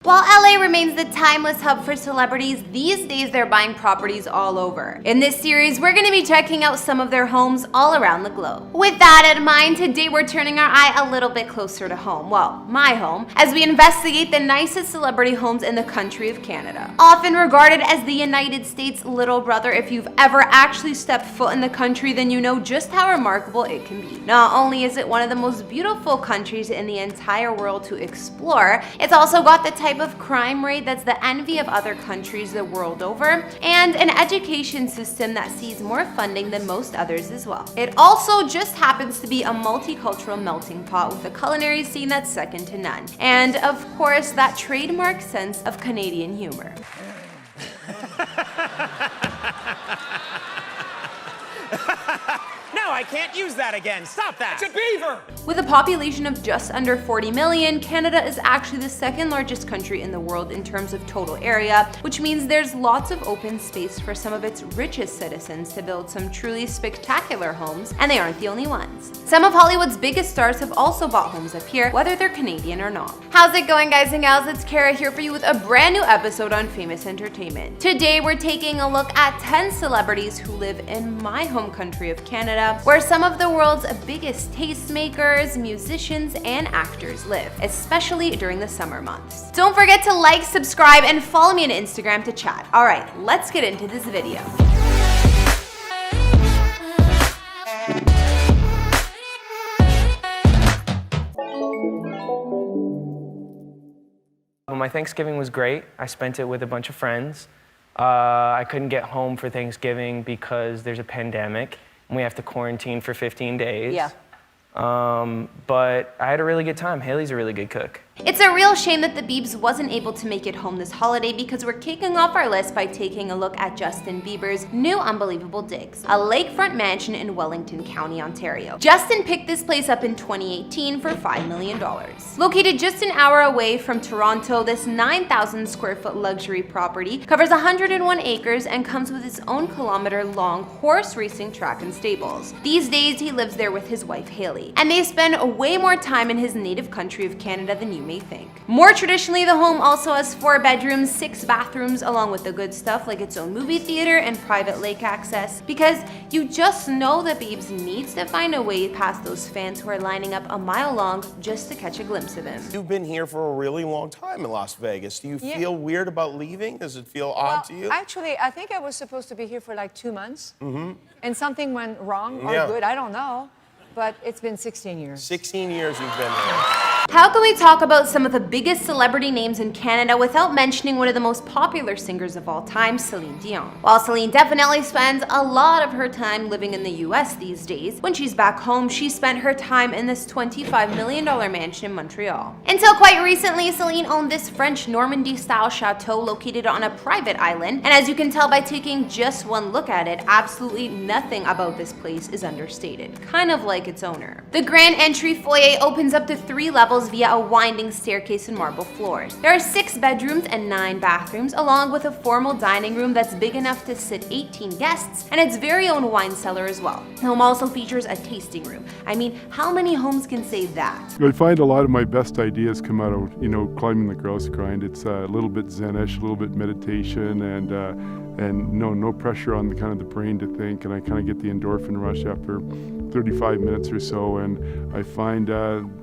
While LA remains the timeless hub for celebrities, these days they're buying properties all over. In this series, we're going to be checking out some of their homes all around the globe. With that in mind, today we're turning our eye a little bit closer to home, well, my home, as we investigate the nicest celebrity homes in the country of Canada. Often regarded as the United States' little brother, if you've ever actually stepped foot in the country, then you know just how remarkable it can be. Not only is it one of the most beautiful countries in the entire world to explore, it's also got the type of crime rate that's the envy of other countries the world over, and an education system that sees more funding than most others as well. It also just happens to be a multicultural melting pot with a culinary scene that's second to none. And of course, that trademark sense of Canadian humor. No, I can't use that again. Stop that. It's a beaver. With a population of just under 40 million, Canada is actually the second largest country in the world in terms of total area, which means there's lots of open space for some of its richest citizens to build some truly spectacular homes, and they aren't the only ones. Some of Hollywood's biggest stars have also bought homes up here, whether they're Canadian or not. How's it going, guys and gals? It's Kara here for you with a brand new episode on Famous Entertainment. Today, we're taking a look at 10 celebrities who live in my home country of Canada, where some of the world's biggest tastemakers, musicians, and actors live, especially during the summer months. Don't forget to like, subscribe, and follow me on Instagram to chat. All right, let's get into this video. My Thanksgiving was great. I spent it with a bunch of friends. I couldn't get home for Thanksgiving because there's a pandemic and we have to quarantine for 15 days. Yeah. But I had a really good time. Haley's a really good cook. It's a real shame that the Biebs wasn't able to make it home this holiday, because we're kicking off our list by taking a look at Justin Bieber's new unbelievable digs, a lakefront mansion in Wellington County, Ontario. Justin picked this place up in 2018 for $5 million. Located just an hour away from Toronto, this 9,000 square foot luxury property covers 101 acres and comes with its own kilometer-long horse racing track and stables. These days, he lives there with his wife Haley, and they spend way more time in his native country of Canada than you may think. More traditionally, the home also has 4 bedrooms, 6 bathrooms, along with the good stuff like its own movie theater and private lake access, because you just know that Biebs needs to find a way past those fans who are lining up a mile long just to catch a glimpse of him. You've been here for a really long time in Las Vegas. Do you feel weird about leaving? Does it feel odd to you? Actually, I think I was supposed to be here for like 2 months, and something went wrong or good, I don't know. But it's been 16 years. 16 years you've been here. How can we talk about some of the biggest celebrity names in Canada without mentioning one of the most popular singers of all time, Celine Dion? While Celine definitely spends a lot of her time living in the US these days, when she's back home, she spent her time in this $25 million mansion in Montreal. Until quite recently, Celine owned this French Normandy-style chateau located on a private island, and as you can tell by taking just one look at it, absolutely nothing about this place is understated, kind of like its owner. The grand entry foyer opens up to 3 levels via a winding staircase and marble floors. There are 6 bedrooms and 9 bathrooms, along with a formal dining room that's big enough to sit 18 guests, and its very own wine cellar as well. The home also features a tasting room. I mean, how many homes can say that? I find a lot of my best ideas come out of, climbing the grouse grind. It's a little bit zen-ish, a little bit meditation, and no pressure on the brain to think, and I kind of get the endorphin rush after 35 minutes or so, and I find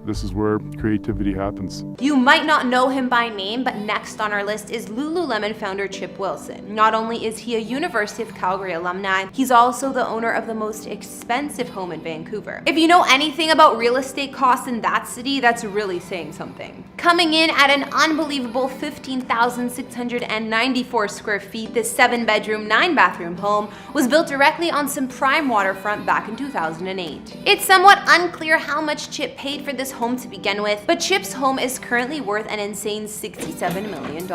this is where creativity happens. You might not know him by name, but next on our list is Lululemon founder Chip Wilson. Not only is he a University of Calgary alumni, he's also the owner of the most expensive home in Vancouver. If you know anything about real estate costs in that city, that's really saying something. Coming in at an unbelievable 15,694 square feet, this 7-bedroom, 9-bathroom home was built directly on some prime waterfront back in 2008. It's somewhat unclear how much Chip paid for this home to begin with, but Chip's home is currently worth an insane $67 million.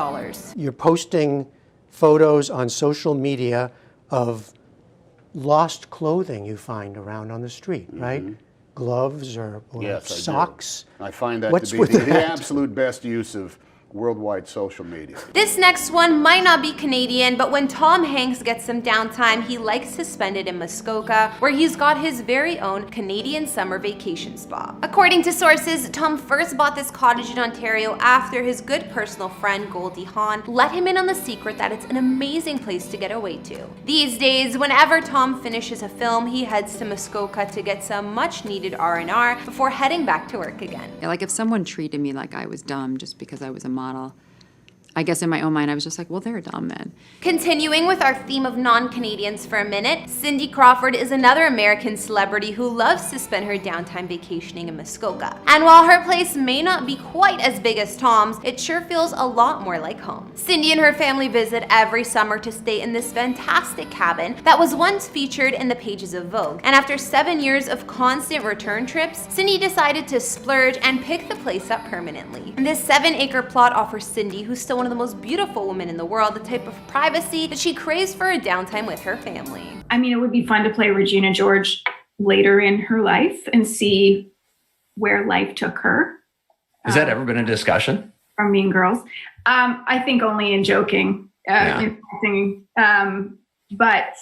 You're posting photos on social media of lost clothing you find around on the street, right? Gloves or Yes, socks. I find that What's to be with the that? absolute best use of worldwide social media. This next one might not be Canadian, but when Tom Hanks gets some downtime, he likes to spend it in Muskoka, where he's got his very own Canadian summer vacation spa. According to sources, Tom first bought this cottage in Ontario after his good personal friend Goldie Hawn let him in on the secret that it's an amazing place to get away to. These days, whenever Tom finishes a film, he heads to Muskoka to get some much needed R&R before heading back to work again. Yeah, like if someone treated me like I was dumb just because I was a model, I guess in my own mind I was just like, well, they're dumb then. Continuing with our theme of non-Canadians for a minute, Cindy Crawford is another American celebrity who loves to spend her downtime vacationing in Muskoka. And while her place may not be quite as big as Tom's, it sure feels a lot more like home. Cindy and her family visit every summer to stay in this fantastic cabin that was once featured in the pages of Vogue. And after 7 years of constant return trips, Cindy decided to splurge and pick the place up permanently. This 7-acre plot offers Cindy, who's still one of the most beautiful women in the world, the type of privacy that she craves for a downtime with her family. I mean, it would be fun to play Regina George later in her life and see where life took her. Has that ever been a discussion? From Mean Girls. I think only in joking, in singing, but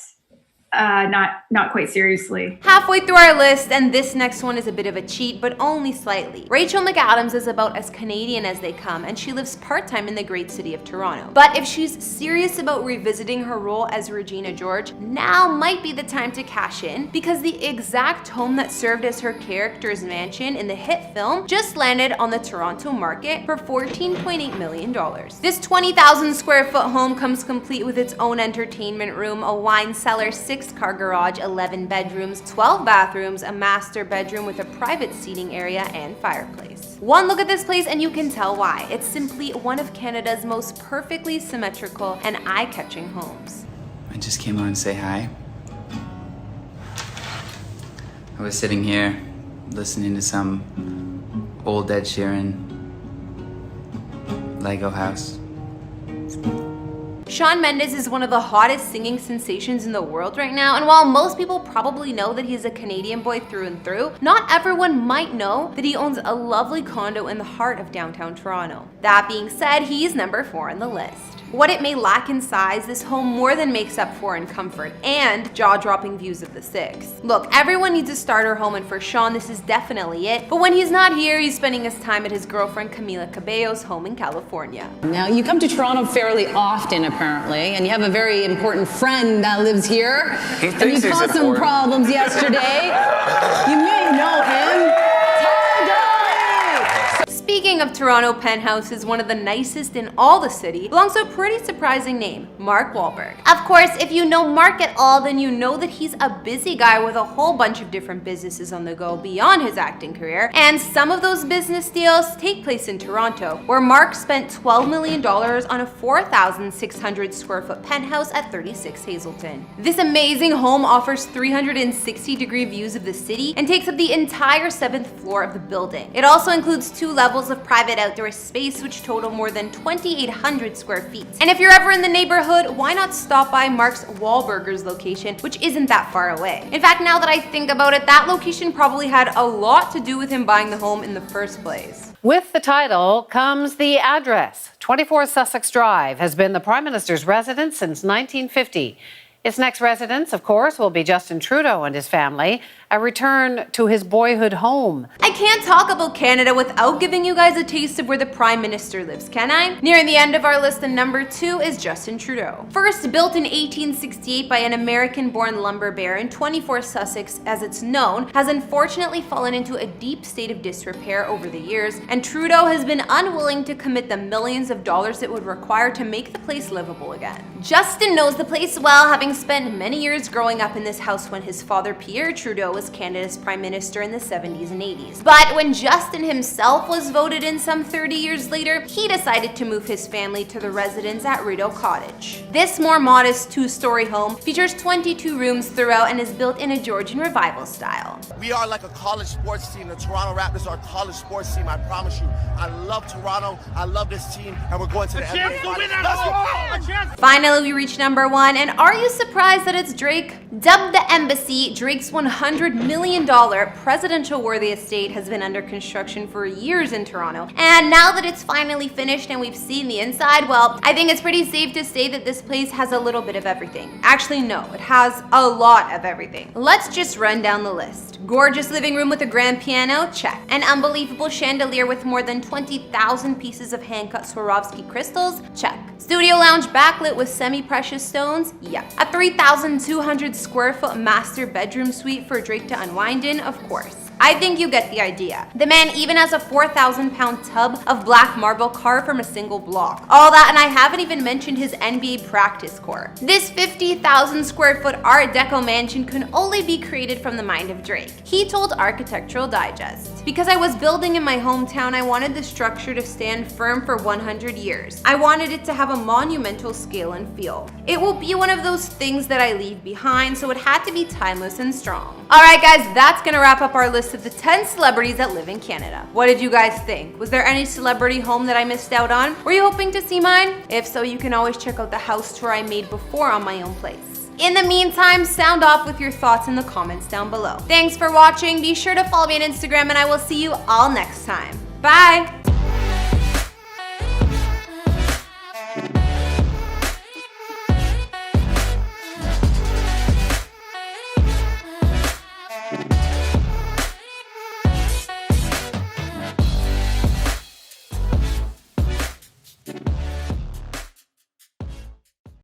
not quite seriously. Halfway through our list, and this next one is a bit of a cheat, but only slightly. Rachel McAdams is about as Canadian as they come, and she lives part-time in the great city of Toronto. But if she's serious about revisiting her role as Regina George, now might be the time to cash in, because the exact home that served as her character's mansion in the hit film just landed on the Toronto market for $14.8 million. This 20,000 square foot home comes complete with its own entertainment room, a wine cellar, 6-car garage, 11 bedrooms, 12 bathrooms, a master bedroom with a private seating area and fireplace. One look at this place and you can tell why. It's simply one of Canada's most perfectly symmetrical and eye-catching homes. I just came on to say hi. I was sitting here listening to some old Ed Sheeran Lego house. Shawn Mendes is one of the hottest singing sensations in the world right now, and while most people probably know that he's a Canadian boy through and through, not everyone might know that he owns a lovely condo in the heart of downtown Toronto. That being said, he's number 4 on the list. What it may lack in size, this home more than makes up for in comfort and jaw-dropping views of the Six. Look, everyone needs a starter home, and for Shawn, this is definitely it. But when he's not here, he's spending his time at his girlfriend Camila Cabello's home in California. Now, you come to Toronto fairly often, apparently, and you have a very important friend that lives here. And you caused some problems yesterday. You may know him. Speaking of Toronto penthouses, one of the nicest in all the city belongs to a pretty surprising name, Mark Wahlberg. Of course, if you know Mark at all, then you know that he's a busy guy with a whole bunch of different businesses on the go beyond his acting career, and some of those business deals take place in Toronto, where Mark spent $12 million on a 4,600 square foot penthouse at 36 Hazelton. This amazing home offers 360-degree views of the city and takes up the entire 7th floor of the building. It also includes 2 levels of private outdoor space, which total more than 2,800 square feet. And if you're ever in the neighborhood, why not stop by Mark's Wahlburgers location, which isn't that far away. In fact, now that I think about it, that location probably had a lot to do with him buying the home in the first place. With the title comes the address. 24 Sussex Drive has been the Prime Minister's residence since 1950. Its next residence, of course, will be Justin Trudeau and his family, a return to his boyhood home. I can't talk about Canada without giving you guys a taste of where the Prime Minister lives, can I? Nearing the end of our list, and number 2 is Justin Trudeau. First built in 1868 by an American-born lumber baron, 24 Sussex, as it's known, has unfortunately fallen into a deep state of disrepair over the years, and Trudeau has been unwilling to commit the millions of dollars it would require to make the place livable again. Justin knows the place well, having spent many years growing up in this house when his father Pierre Trudeau was Canada's Prime Minister in the 70s and 80s. But when Justin himself was voted in some 30 years later, he decided to move his family to the residence at Rideau Cottage. This more modest 2-story home features 22 rooms throughout and is built in a Georgian revival style. We are like a college sports team. The Toronto Raptors are a college sports team, I promise you. I love Toronto, I love this team, and we're going to the NBA Finals. Finally, we reach number 1, and are you surprised surprised that it's Drake? Dubbed the Embassy, Drake's $100 million presidential-worthy estate has been under construction for years in Toronto. And now that it's finally finished and we've seen the inside, well, I think it's pretty safe to say that this place has a little bit of everything. Actually, no, it has a lot of everything. Let's just run down the list. Gorgeous living room with a grand piano? Check. An unbelievable chandelier with more than 20,000 pieces of hand-cut Swarovski crystals? Check. Studio lounge backlit with semi-precious stones? Yep. A 3,200 square foot master bedroom suite for Drake to unwind in? Of course. I think you get the idea. The man even has a 4,000-pound tub of black marble carved from a single block. All that, and I haven't even mentioned his NBA practice court. This 50,000 square foot Art Deco mansion can only be created from the mind of Drake. He told Architectural Digest, "Because I was building in my hometown, I wanted the structure to stand firm for 100 years. I wanted it to have a monumental scale and feel. It will be one of those things that I leave behind, so it had to be timeless and strong." Alright guys, that's gonna wrap up our list of the 10 celebrities that live in Canada. What did you guys think? Was there any celebrity home that I missed out on? Were you hoping to see mine? If so, you can always check out the house tour I made before on my own place. In the meantime, sound off with your thoughts in the comments down below. Thanks for watching. Be sure to follow me on Instagram and I will see you all next time. Bye!